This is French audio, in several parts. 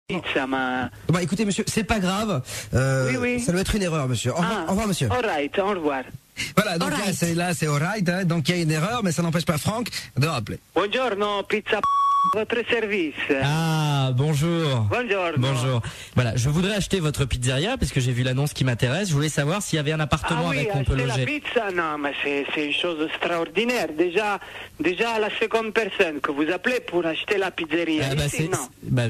Pizza, ma... Bah écoutez monsieur, c'est pas grave. Oui. Ça doit être une erreur monsieur. Au revoir monsieur. All right, au revoir. Voilà, donc là c'est alright, hein, donc il y a une erreur, mais ça n'empêche pas Franck de rappeler. Buongiorno, pizza votre service. Ah, bonjour. Buongiorno. Bonjour. Voilà, je voudrais acheter votre pizzeria parce que j'ai vu l'annonce qui m'intéresse. Je voulais savoir s'il y avait un appartement avec on peut acheter loger. La pizza, non, mais c'est une chose extraordinaire. Déjà la seconde personne que vous appelez pour acheter la pizzeria.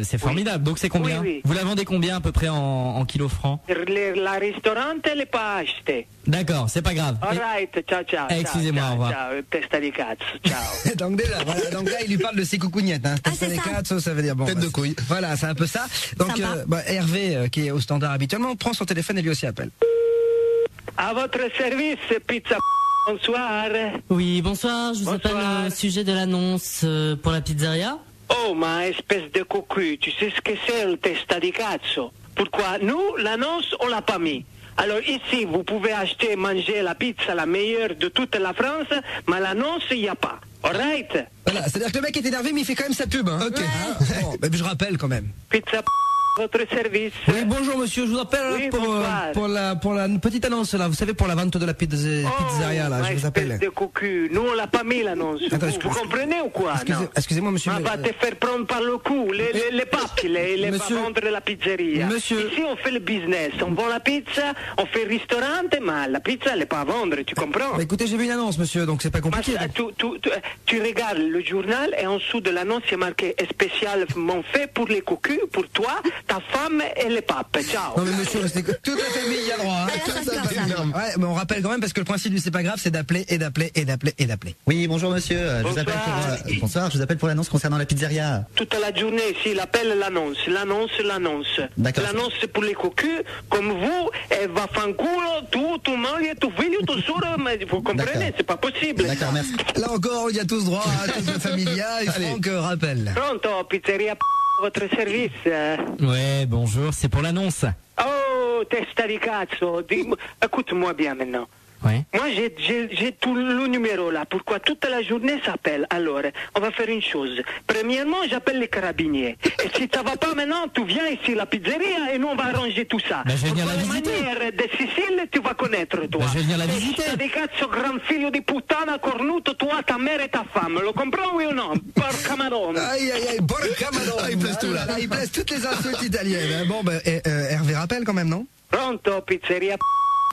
C'est formidable. Donc c'est combien? Oui. Vous la vendez combien à peu près en kilos francs? La restaurante, elle n'est pas achetée. D'accord, c'est pas grave. All right, ciao. Excusez-moi, au revoir. Ciao, testa di cazzo, ciao. Donc déjà, voilà, donc là il lui parle de ses coucougnettes, hein. C'est les ça. quatre, ça veut dire bon. Tête de couille. Voilà, c'est un peu ça. Donc Hervé, qui est au standard habituellement, prend son téléphone et lui aussi appelle. À votre service, pizza. Bonsoir. Oui, bonsoir, je vous appelle Bonsoir. au sujet de l'annonce pour la pizzeria. Oh, ma espèce de cocu, tu sais ce que c'est le testa di cazzo? Pourquoi? Nous, l'annonce, on l'a pas mis. Alors ici, vous pouvez acheter et manger la pizza la meilleure de toute la France, mais l'annonce, il n'y a pas. Alright? Voilà, c'est-à-dire que le mec est énervé, mais il fait quand même sa pub. Hein. Ok. Bon, je rappelle quand même. Pizza, votre service. Oui, bonjour monsieur, je vous appelle Oui, bonsoir. pour la petite annonce là, vous savez, pour la vente de la pizzeria là, ma je vous espèce appelle. de cocu. Nous, on l'a pas mis l'annonce. Attends, Vous comprenez ou quoi? Non. Excusez-moi monsieur. On va te faire prendre par le cou. Les papes, les Monsieur- va vendre la pizzeria. Monsieur- Ici, on fait le business. On vend la pizza, on fait le restaurant, mais la pizza, elle n'est pas à vendre, tu comprends? Bah, écoutez, j'ai vu une annonce monsieur, donc c'est pas compliqué. Parce que tu regardes le journal et en dessous de l'annonce, il y a marqué spécialement fait pour les cocus, pour toi, ta femme et les papes. Ciao. Non mais monsieur, c'est que toute la famille y a droit. Hein. Ça se passe comme ça. Ouais, mais on rappelle quand même parce que le principe du c'est pas grave, c'est d'appeler et d'appeler et d'appeler et d'appeler. Oui, bonjour monsieur. Bonsoir. Bonsoir, je vous appelle pour l'annonce concernant la pizzeria. Toute la journée ici, il appelle l'annonce. D'accord. L'annonce, c'est pour les cocus, comme vous, et va fanculo, tu moglie, tu figlio, tu sora, mais vous comprenez, D'accord. c'est pas possible. D'accord, merci. Là encore, il y a tous droit à toute la familia et Franck rappelle. Pronto, pizzeria, votre service. Ouais, bonjour, c'est pour l'annonce. Oh, testa di cazzo, écoute-moi bien maintenant. Ouais. Moi, j'ai tout le numéro là. Pourquoi toute la journée s'appelle? Alors, on va faire une chose. Premièrement, j'appelle les carabiniers. Et si ça va pas maintenant, tu viens ici à la pizzeria et nous on va arranger tout ça. Bah, je vais venir la Pour visiter. manière de Sicile, tu vas connaître toi. Bah, je vais venir la visiter. Testa di cazzo, gran figlio di puttana, cornuto, toi, ta mère et ta femme. Lo comprends, oui ou non? Porca madonna. Aïe, porca madonna. Ah, il place tout, là. Il place toutes les insultes italiennes. Hein. Bon, Hervé rappelle quand même, non? Pronto, pizzeria.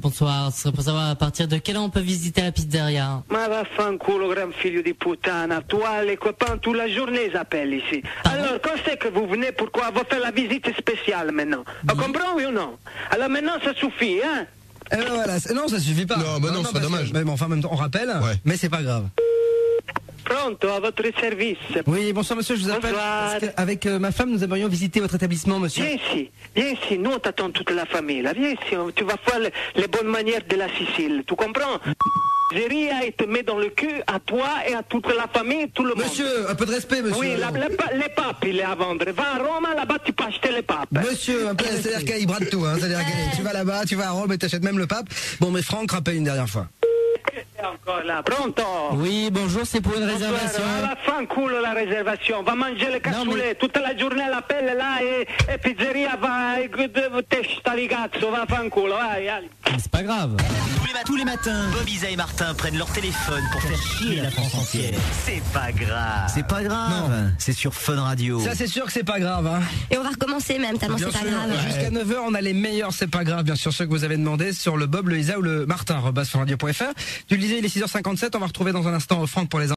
Bonsoir, ce serait pour savoir à partir de quelle heure on peut visiter la pizzeria. Ma vaffanculo, gran figlio di puttana. Toi, les copains, toute la journée, ils appellent ici. Alors, quand c'est que vous venez, pourquoi on va faire la visite spéciale maintenant? On comprend, oui ou non? Alors maintenant, ça suffit, hein? Eh ben voilà, non, ça suffit pas. Non, bah non, c'est pas parce que- dommage. Mais bon, enfin, en même temps, on rappelle, Ouais. mais c'est pas grave. Pronto, à votre service. Oui, bonsoir monsieur, je vous appelle. Bonsoir. Parce qu'avec ma femme, nous aimerions visiter votre établissement, monsieur. Viens ici, nous on t'attend toute la famille, là. Viens ici, tu vas faire les bonnes manières de la Sicile, tu comprends? Pizzeria, il te met dans le cul à toi et à toute la famille, tout le monde. Monsieur, un peu de respect, monsieur. Oui, les papes, il est à vendre. Va à Rome, là-bas, tu peux acheter les papes. Monsieur, un peu, c'est-à-dire qu'il brade tout, hein. C'est-à-dire que tu vas là-bas, tu vas à Rome et t'achètes même le pape. Bon, mais Franck rappelle une dernière fois. C'est encore là, pronto? Oui, bonjour, c'est pour une Bonsoir, réservation. à la fin, culo la réservation. Va manger les Non, cassoulet. Toute la journée, elle appelle là et pizzeria va. Testa di cazzo, va fanculo, vai, allez. Mais c'est pas grave. Tous les matins, Bob, Isa et Martin prennent leur téléphone pour faire chier la France entière. C'est pas grave. C'est pas grave. C'est sur Fun Radio. Ça, c'est sûr que c'est pas grave, hein. Et on va recommencer même, tellement Bien c'est pas sûr. grave. Jusqu'à 9h, on a les meilleurs, c'est pas grave, bien sûr, ceux que vous avez demandé sur le Bob, le Isa ou le Martin, @funradio.fr. Tu le disais, il est 6h57, on va retrouver dans un instant Franck pour les